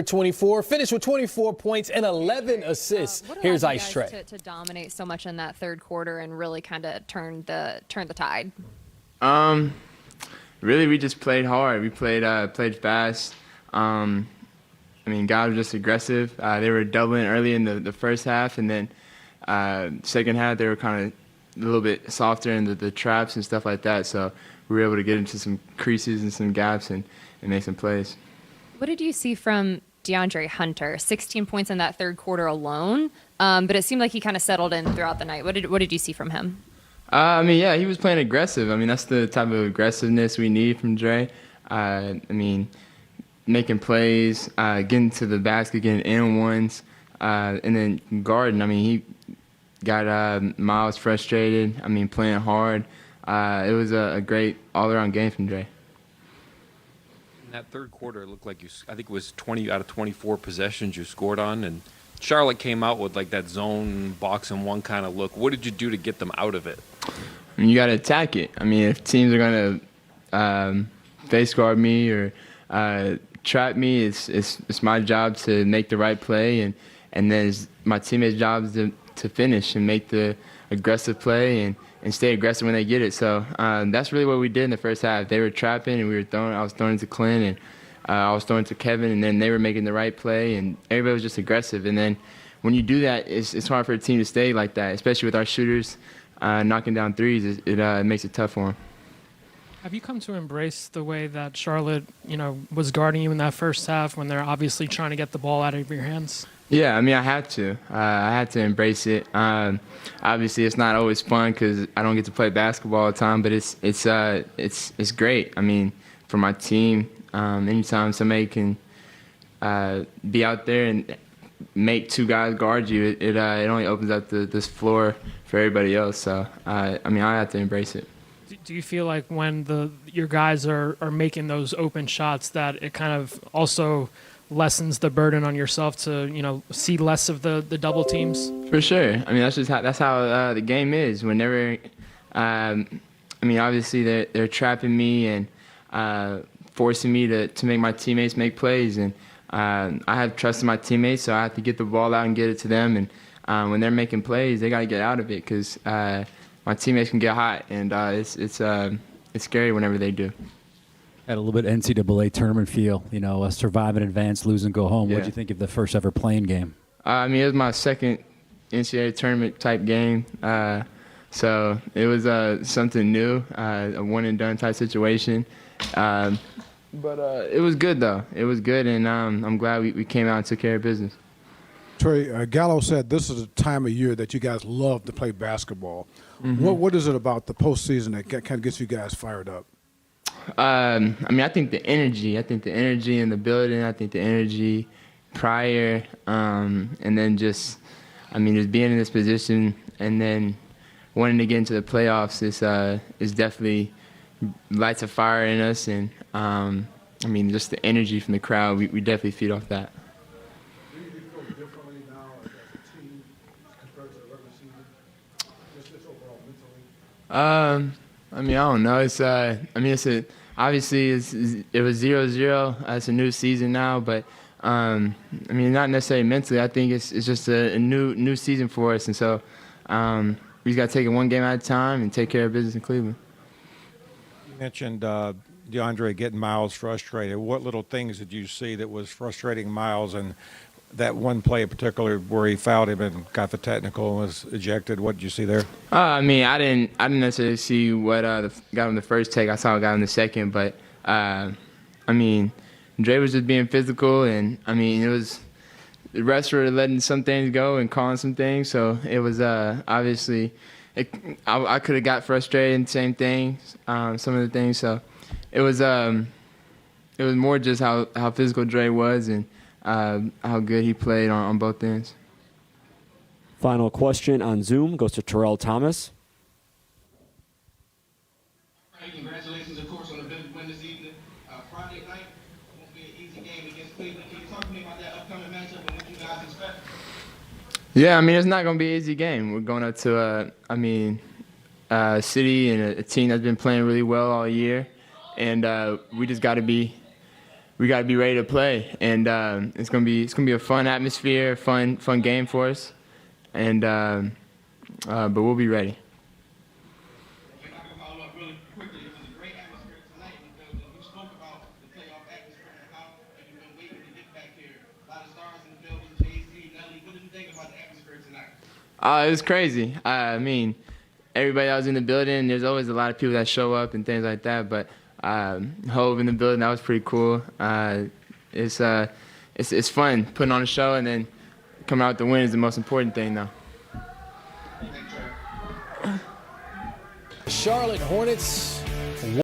24, finished with 24 points and 11 assists. Here's Ice Trae. To dominate so much in that third quarter and really kind of turn the tide. Really, we just played hard. We played fast. Guys were just aggressive. They were doubling early in the first half, and then second half they were kind of a little bit softer in the traps and stuff like that. So we were able to get into some creases and some gaps and make some plays. What did you see from DeAndre Hunter? 16 points in that third quarter alone, but it seemed like he kind of settled in throughout the night. What did you see from him? He was playing aggressive. That's the type of aggressiveness we need from Trae. Making plays, getting to the basket, getting in-ones, and then guarding. He got Miles frustrated. Playing hard. It was a great all-around game from Trae. That third quarter, it looked like I think it was 20 out of 24 possessions you scored on, and Charlotte came out with like that zone box and one kind of look. What did you do to get them out of it? You got to attack it. If teams are going to face guard me or trap me, it's my job to make the right play, and then it's my teammates' job to finish and make the aggressive play and stay aggressive when they get it. So that's really what we did in the first half. They were trapping, and I was throwing to Clint, and I was throwing to Kevin, and then they were making the right play, and everybody was just aggressive. And then when you do that, it's hard for a team to stay like that, especially with our shooters knocking down threes. It makes it tough for them. Have you come to embrace the way that Charlotte, was guarding you in that first half when they're obviously trying to get the ball out of your hands? Yeah, I had to. I had to embrace it. Obviously, it's not always fun because I don't get to play basketball all the time, but it's great. For my team, anytime somebody can be out there and make two guys guard you, it only opens up this floor for everybody else. So I have to embrace it. Do you feel like when your guys are making those open shots that it kind of also lessens the burden on yourself to see less of the double teams? For sure. That's how the game is. Whenever obviously they're trapping me and forcing me to make my teammates make plays, and I have trust in my teammates, so I have to get the ball out and get it to them. And when they're making plays, they got to get out of it because my teammates can get hot, and it's scary whenever they do. Had a little bit NCAA tournament feel, survive in advance, lose and go home. Yeah. What did you think of the first ever playing game? It was my second NCAA tournament type game, so it was something new, a one and done type situation. But it was good though. It was good, and I'm glad we came out and took care of business. Trae, Gallo said this is a time of year that you guys love to play basketball. Mm-hmm. What is it about the postseason that kind of gets you guys fired up? I think the energy. I think the energy in the building. I think the energy prior, and then just being in this position and then wanting to get into the playoffs is definitely lights a fire in us, and just the energy from the crowd. We definitely feed off that. Do you feel differently now as a team compared to the regular season? Just overall mentally. I don't know. Obviously it was 0-0. It's a new season now, but not necessarily mentally. I think it's just a new season for us, and so we just got to take it one game at a time and take care of business in Cleveland. You mentioned DeAndre getting Miles frustrated. What little things did you see that was frustrating Miles, and that one play in particular where he fouled him and got the technical and was ejected? What did you see there? I didn't necessarily see what got him the first take. I saw what got him the second, but Dre was just being physical, and it was the refs were letting some things go and calling some things. So it was obviously I could have got frustrated and same things, some of the things. So it was more just how physical Dre was and how good he played on both ends. Final question on Zoom goes to Terrell Thomas. Congratulations, of course, on the big win this evening. Friday night won't be an easy game against Cleveland. Can you talk to me about that upcoming matchup and what you guys expect? Yeah, it's not going to be an easy game. We're going up to a city and a team that's been playing really well all year, and we just got to be we got to be ready to play, and it's gonna be a fun atmosphere, fun game for us, and but we'll be ready. If I can follow up really quickly, it was a great atmosphere tonight in the building. You spoke about the playoff atmosphere and how you've been waiting to get back here. A lot of stars in the building, JC, Nelly. What did you think about the atmosphere tonight? It was crazy. I mean, everybody that was in the building, there's always a lot of people that show up and things like that, but Hove in the building, that was pretty cool. It's fun putting on a show, and then coming out to win is the most important thing, though. Charlotte Hornets